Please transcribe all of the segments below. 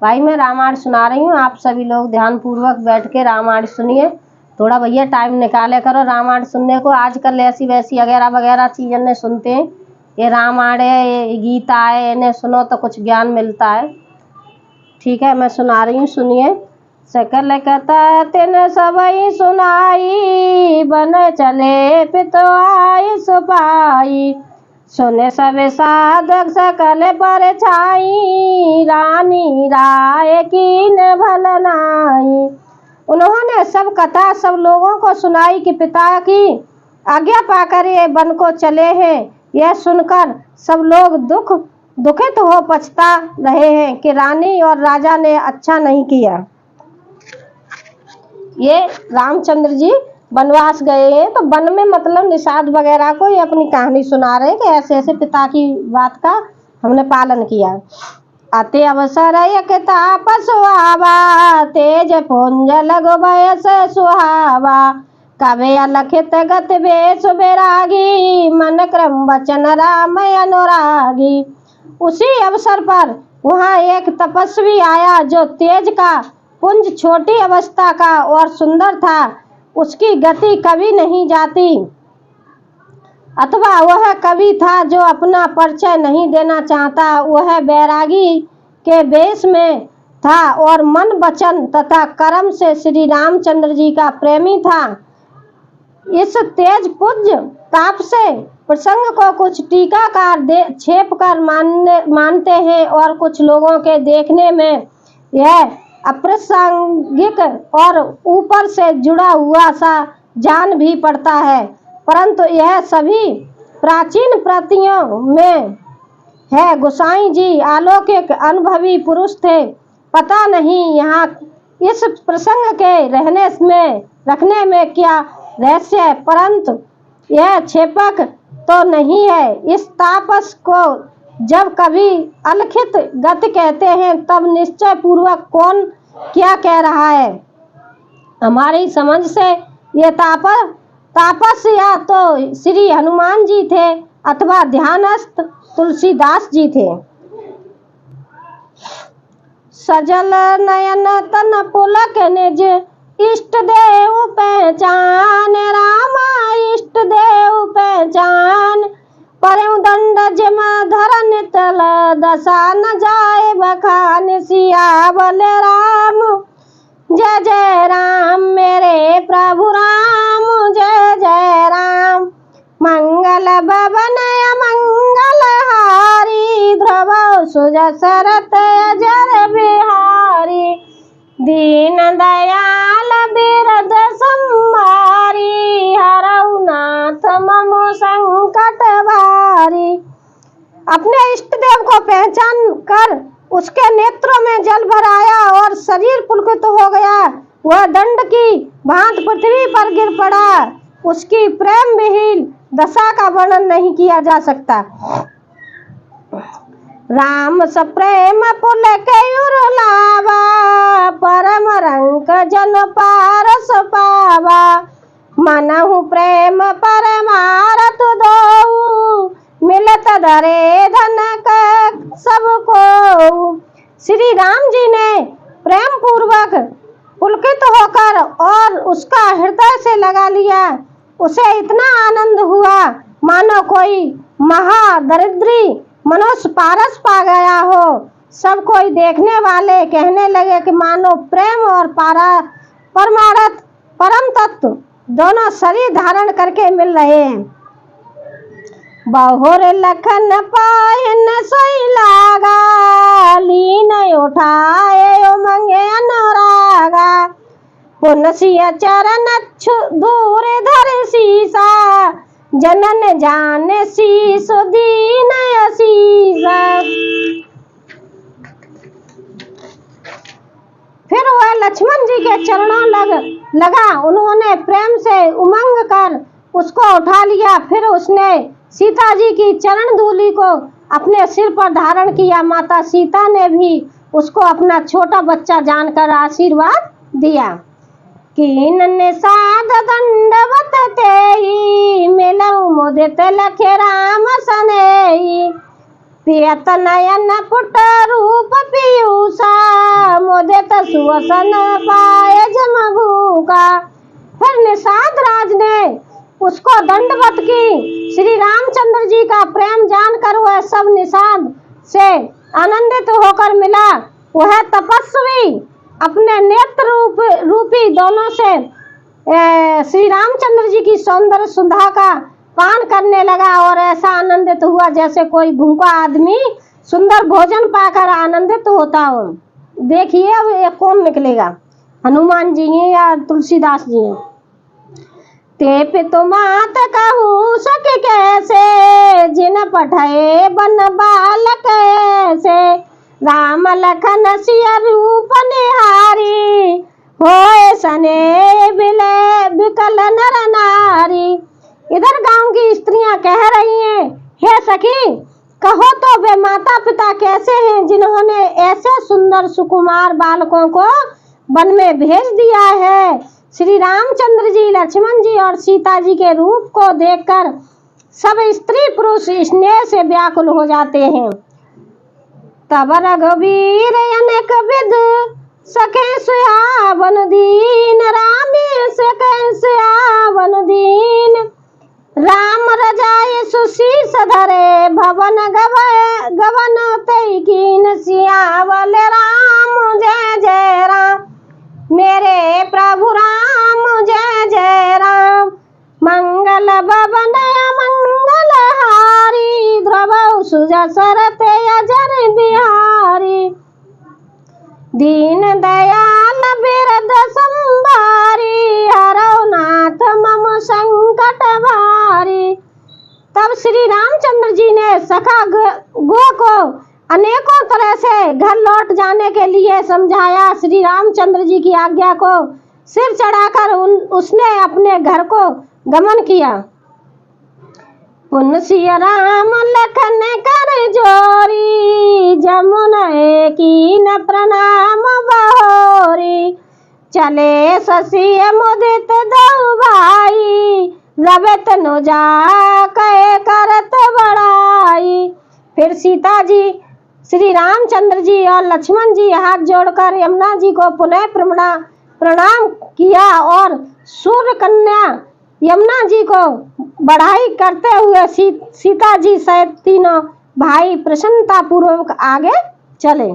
भाई मैं रामायण सुना रही हूँ, आप सभी लोग ध्यान पूर्वक बैठ के रामायण सुनिए। थोड़ा भैया टाइम निकाले करो रामायण सुनने को। आजकल ऐसी वैसी वगैरह वगैरह चीजें ने सुनते हैं। ये रामायण है, ये गीता है, इन्हें सुनो तो कुछ ज्ञान मिलता है। ठीक है, मैं सुना रही हूँ, सुनिए। सकल कथा तिन सबई सुनाई, बन चले पितवाई सुपाई। सुने सब साधक सकल पर छाई, रानी राय कीन भल नाई। उन्होंने सब कथा सब लोगों को सुनाई कि पिता की आज्ञा पाकर ये वन को चले हैं। यह सुनकर सब लोग दुखित हो पछता रहे हैं कि रानी और राजा ने अच्छा नहीं किया। ये रामचंद्र जी वनवास गए हैं, तो वन में मतलब निषाद वगैरह को ये अपनी कहानी सुना रहे हैं कि ऐसे ऐसे पिता की बात का हमने पालन किया। अति अवसर एक तापस सुहावा, तेज पुंज लगो बयस सुहावा। कवे अलखित गति बेस बैरागी, मन क्रम वचन राम अनुरागी। उसी अवसर पर वहाँ एक तपस्वी आया जो तेज का पुंज छोटी अवस्था का और सुंदर था। उसकी गति कभी नहीं जाती, अथवा वह कवि था जो अपना परिचय नहीं देना चाहता। वह बैरागी के वेश में था और मन वचन तथा कर्म से श्री रामचंद्र जी का प्रेमी था। इस तेज पुंज ताप से प्रसंग को कुछ टीकाकार छेप कर मानते हैं और कुछ लोगों के देखने में यह अप्रासंगिक और ऊपर से जुड़ा हुआ सा जान भी पड़ता है, परंतु यह सभी प्राचीन प्रतियों में है। गोसाई जी अलौकिक अनुभवी पुरुष थे। पता नहीं यहाँ इस प्रसंग के रखने में क्या रहस्य है, परंतु यह छेपक तो नहीं है। इस तापस को जब कभी अलखित गति कहते हैं तब निश्चय पूर्वक कौन क्या कह रहा है। हमारी समझ से ये तापस या तो श्री हनुमान जी थे अथवा ध्यानस्थ तुलसीदास जी थे। सजल नयन तन पुलक निज, इष्ट देव पहचान। रामा इष्ट देव पहचान, परम दंड जमा धरन तल। दशा न जाए बखान, सियावल राम जय जय राम। मेरे प्रभु राम जय जय राम। मंगल भवन मंगल हारी, ध्रुव सुजसरत अजर बिहारी। दीन दयाल बिरद संभारी, हरऊ नाथ मम संकट भारी। अपने इष्ट देव को पहचान कर उसके नेत्रों में जल भर आया और शरीर पुलकित हो गया। वह दंड की भांति पृथ्वी पर गिर पड़ा। उसकी प्रेम विहीन दशा का वर्णन नहीं किया जा सकता। राम सप्रेम पुलक लावा, परम रंग जन पारस पावा। मनहु प्रेम परमारथ दो, मिलत धरे धन सबको। श्री राम जी ने प्रेम पूर्वक पुलकित होकर और उसका हृदय से लगा लिया। उसे इतना आनंद हुआ मानो कोई महादरिद्री मनुष्य पारस पा गया हो। सब कोई देखने वाले कहने लगे कि मानो प्रेम और परमार्थ परम तत्व दोनों शरीर धारण करके मिल रहे हैं। बहुर लखन पायन सोई लागा, लीन उठाए उमंगे अनुरागा। पुनसिया चरण दूर धर सीसा, जनन जान शीस दीन असीसा। फिर वह लक्ष्मण जी के चरणों लगा। उन्होंने प्रेम से उमंग कर उसको उठा लिया। फिर उसने सीता जी की चरण धूलि को अपने सिर पर धारण किया। माता सीता ने भी उसको अपना छोटा बच्चा जानकर आशीर्वाद दिया। कीन निषाद दंडवत तेई, मिलऊ मुदित लखे राम सनेई। पियत नयन पुट रूप पीयूषा, वसन पाए जमभू का। फिर निषाद राज ने उसको दंडवत की। श्री रामचंद्र जी का प्रेम जानकर वह सब निषाद से आनंदित होकर मिला। वह तपस्वी अपने नेत्र रूपी दोनों से श्री रामचंद्र जी की सौंदर्य सुधा का पान करने लगा और ऐसा आनंदित हुआ जैसे कोई भूखा आदमी सुंदर भोजन पाकर आनंदित होता हो। देखिए अब ये कौन निकलेगा, हनुमान जी हैं या तुलसीदास जी हैं। ते पितु मात कहूँ सके कैसे, जिन पठे बन बालक ऐसे। राम लखन सिया रूप निहारी, होए सने बिले बिकल नर नारी। इधर गांव की स्त्रियां कह रही हैं, हे सखी कहो तो वे माता पिता कैसे हैं जिन्होंने ऐसे सुंदर सुकुमार बालकों को वन में भेज दिया है। श्री रामचंद्र जी, लक्ष्मण जी और सीता जी के रूप को देखकर सब स्त्री पुरुष स्नेह से व्याकुल हो जाते हैं। तब रघुवीर अनेक विध सखे सुहावन दीन, रामी सखे सुहावन दीन। राम रजाए सुशीष धरे, भवन गवन तई कीन। सियावल राम जय जय राम, मेरे प्रभु राम जय जय राम। मंगल भवन मंगल हारी, ध्रुव सुजा सरत अजर बिहारी। दीन दयाल बिरद संभारी, हरौ नाथ मम संकट भारी। तब श्री रामचंद्र जी ने सखा गो को अनेकों तरह से घर लौट जाने के लिए समझाया। श्री रामचंद्र जी की आज्ञा को सिर चढ़ाकर उसने अपने घर को गमन किया। पुन सिया राम लखन कर जोरी, जमुना की न प्रणाम बहोरी। चले शशि मुदित दऊ भाई, रवत नुजा कहे करत बड़ाई। फिर सीता जी, श्री रामचंद्र जी और लक्ष्मण जी हाथ जोड़कर यमुना जी को पुनः प्रणाम किया और सूर्य कन्या यमुना जी को बढ़ाई करते हुए सीता जी सहित तीनों भाई प्रसन्नता पूर्वक आगे चले।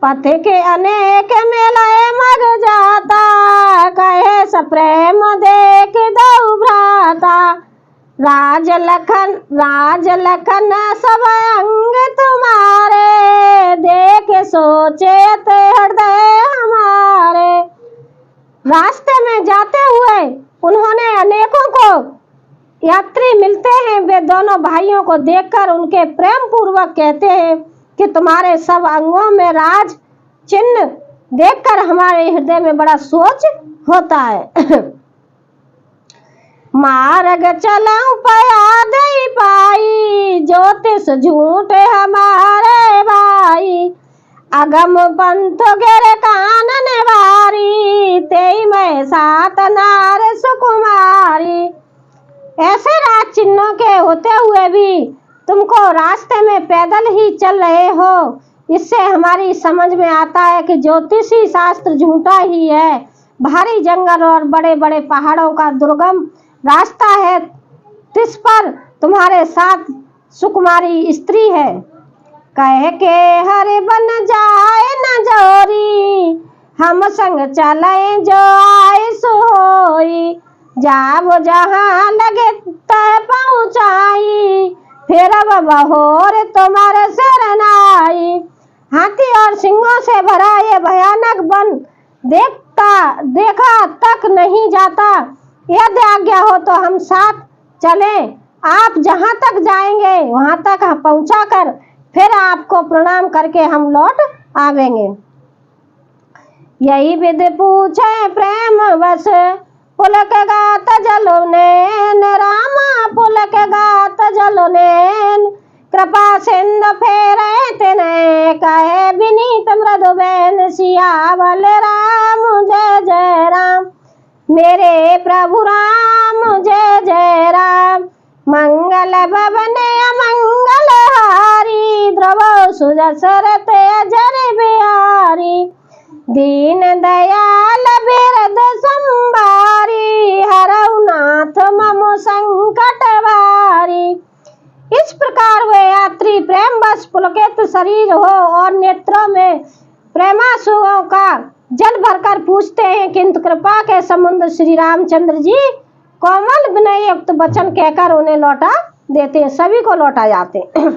पथ के अनेक मेलाए मग जाता, कहे सप्रेम देख दऊ भ्राता। राज लखन सब अंग तुम्हारे, देख सोचे हृदय हमारे। रास्ते में जाते हुए उन्होंने अनेकों को यात्री मिलते हैं, वे दोनों भाइयों को देखकर उनके प्रेम पूर्वक कहते हैं कि तुम्हारे सब अंगों में राज चिन्ह देखकर हमारे हृदय में बड़ा सोच होता है। मार्ग चलऊं पया दई पाई, ज्योतिष झूठ हमारे भाई। अगम पंथ गिर कानन वारी, तेई में सात नार सुकुमारी। ऐसे राज चिन्हों के होते हुए भी तुमको रास्ते में पैदल ही चल रहे हो, इससे हमारी समझ में आता है कि ज्योतिषी शास्त्र झूठा ही है। भारी जंगल और बड़े बड़े पहाड़ों का दुर्गम रास्ता है, तिस पर तुम्हारे साथ सुकुमारी स्त्री है। कह के हरे बन जाए न जोरी, हम संग चले जो आए सोई। जाब जहाँ लगे तय पहुँचाई, फिर अब बहोर तुम्हारे शरणाई। हाथी और सिंहों से भरा ये भयानक वन देखा तक नहीं जाता। यदि आज्ञा हो तो हम साथ चले, आप जहाँ तक जाएंगे वहाँ तक पहुँचा कर फिर आपको प्रणाम करके हम लौट आवेंगे। यही विधि पूछे प्रेम बस, पुलक गात जलो नैन। रामा पुलक गात जलो नैन, कृपा सिंधु फेरे तिने। कहे विनीत मृदु बैन, सियावल राम जय जय राम, मेरे प्रभु राम जय जय राम। मंगल भवन अमंगल हारी, ध्रुव सुजसरत अजर बिहारी, दीन दयाल बिरद संभारी, हरऊ नाथ मम संकट भारी। इस प्रकार वे यात्री प्रेम बस पुलकित शरीर हो और नेत्रों में प्रेमांसुओं का जल भरकर पूछते हैं, किंतु कृपा के समुद्र श्री रामचंद्र जी कोमल विनय युक्त वचन कहकर उन्हें लौटा देते हैं, सभी को लौटा जाते हैं।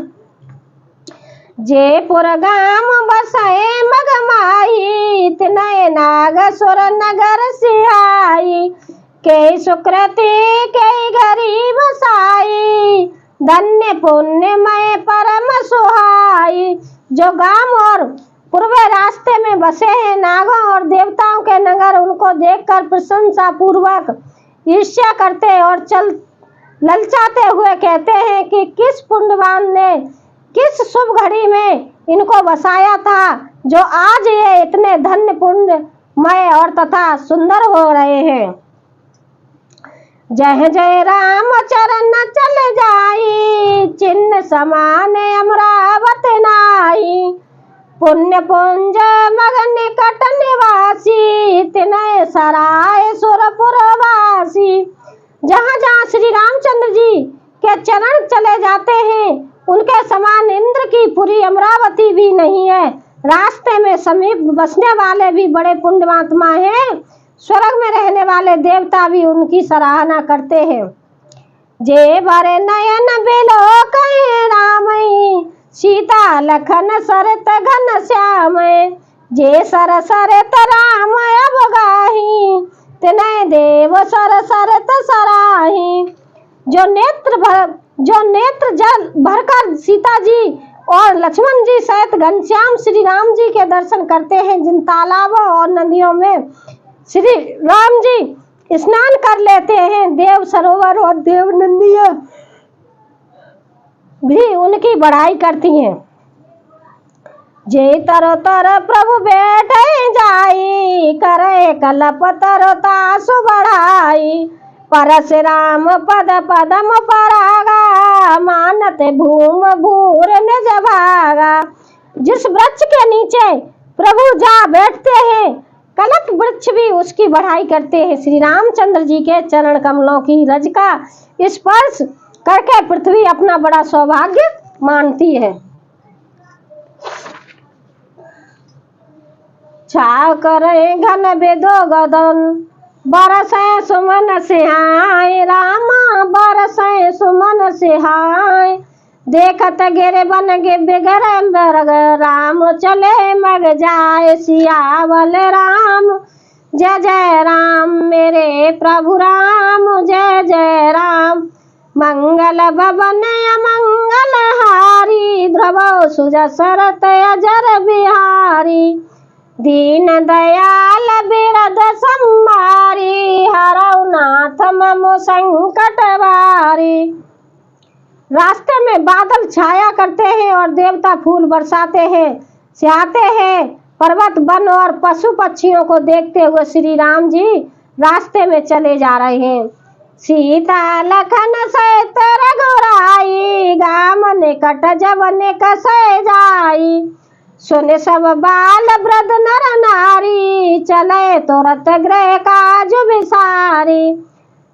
जयपुर गाम बसाए मगमाई, तिनय नाग सुर नगर सिहाई, के सुकृति के गरीब साई, धन्य पुण्य मय परम सुहाई। जो गांव और पूर्व रास्ते में बसे हैं नागों और देवताओं के नगर, उनको देखकर प्रशंसा पूर्वक ईर्ष्या करते और ललचाते हुए कहते हैं कि किस पुण्यवान ने किस शुभ घड़ी में इनको बसाया था, जो आज ये इतने धन्य पुण्यमय और तथा सुंदर हो रहे हैं। जय जय राम चरण चल जाई, चिन्ह समान अमरावत नाई, पुण्य पुंज मगन निकट निवासी, तिनय सराय सुरपुर वासी। जहाँ जहाँ श्री रामचंद्र जी के चरण चले जाते हैं, उनके समान इंद्र की पुरी अमरावती भी नहीं है। रास्ते में समीप बसने वाले भी बड़े पुण्यवात्मा हैं, स्वर्ग में रहने वाले देवता भी उनकी सराहना करते हैं। जे बरे नयन बिलो कहे रामई, सीता लखन सरत घन श्याम, जे सर सरत राम अब गाही, तिनय देव सर सरत सराही। जो नेत्र जल भरकर सीता जी और लक्ष्मण जी सहित घनश्याम श्री राम जी के दर्शन करते हैं, जिन तालाबों और नदियों में श्री राम जी स्नान कर लेते हैं, देव सरोवर और देव नंदियां भी उनकी बढ़ाई करती हैं। जे तर तर प्रभु बैठे जाई, करे कलप तरता सुबढ़ाई, परशुराम पद पदम परागा, मानत भूम भूर निज भागा। जिस वृक्ष के नीचे प्रभु जा बैठते हैं, कलप वृक्ष भी उसकी बढ़ाई करते हैं। श्री रामचंद्र जी के चरण कमलों की रज का स्पर्श करके पृथ्वी अपना बड़ा सौभाग्य मानती है। छाव करे घन बेदो गदन, बरसे सुमन सिहाय, रामा बरसे सुमन सिहाय, देखत गिरे बन गे बिगड़ बरग, राम चले मग जाए सियावल राम। जय जय राम मेरे प्रभु राम, जय जय राम। मंगल भवन अमंगल हारी, ध्रुव सुजसरत अजर बिहारी, दीन दयाल बिरद संभारी, हरऊ नाथ मम संकट भारी। रास्ते में बादल छाया करते हैं और देवता फूल बरसाते हैं, सिहाते हैं। पर्वत वन और पशु पक्षियों को देखते हुए श्री राम जी रास्ते में चले जा रहे हैं। सीता लखन सहित रघुराई, गाम निकट जब निकसे जाई, सुने सब बाल वृद्ध नर नारी, चले तुरंत गृह काज विसारी।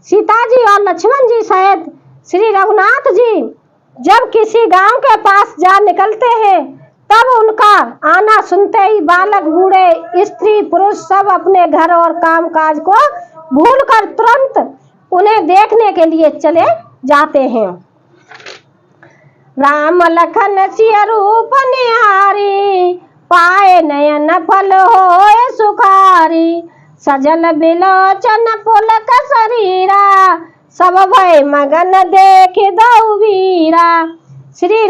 सीता जी और लक्ष्मण जी सहित श्री रघुनाथ जी जब किसी गांव के पास जा निकलते हैं, तब उनका आना सुनते ही बालक बूढ़े स्त्री पुरुष सब अपने घर और काम काज को भूलकर तुरंत उन्हें देखने के लिए चले जाते हैं। राम लखन सिय रूप निहारी, पाए नयन फल होए सुखारी, सजल बिलोचन पुलक शरीरा, सब भय मगन देख दऊ वीरा। श्री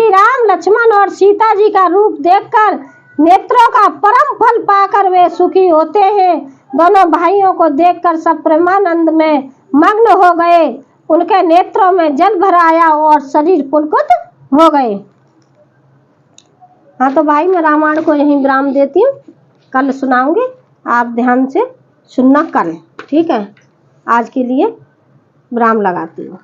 राम लक्ष्मण और सीता जी का रूप देखकर नेत्रों का परम फल पाकर वे सुखी होते हैं। दोनों भाइयों को देखकर सब प्रेमानंद में मग्न हो गए, उनके नेत्रों में जल भर आया और शरीर पुलकित हो गए। हाँ तो भाई, मैं रामायण को यहीं विराम देती हूँ, कल सुनाऊंगी, आप ध्यान से सुनना कल, ठीक है। आज के लिए विराम लगाती हूँ।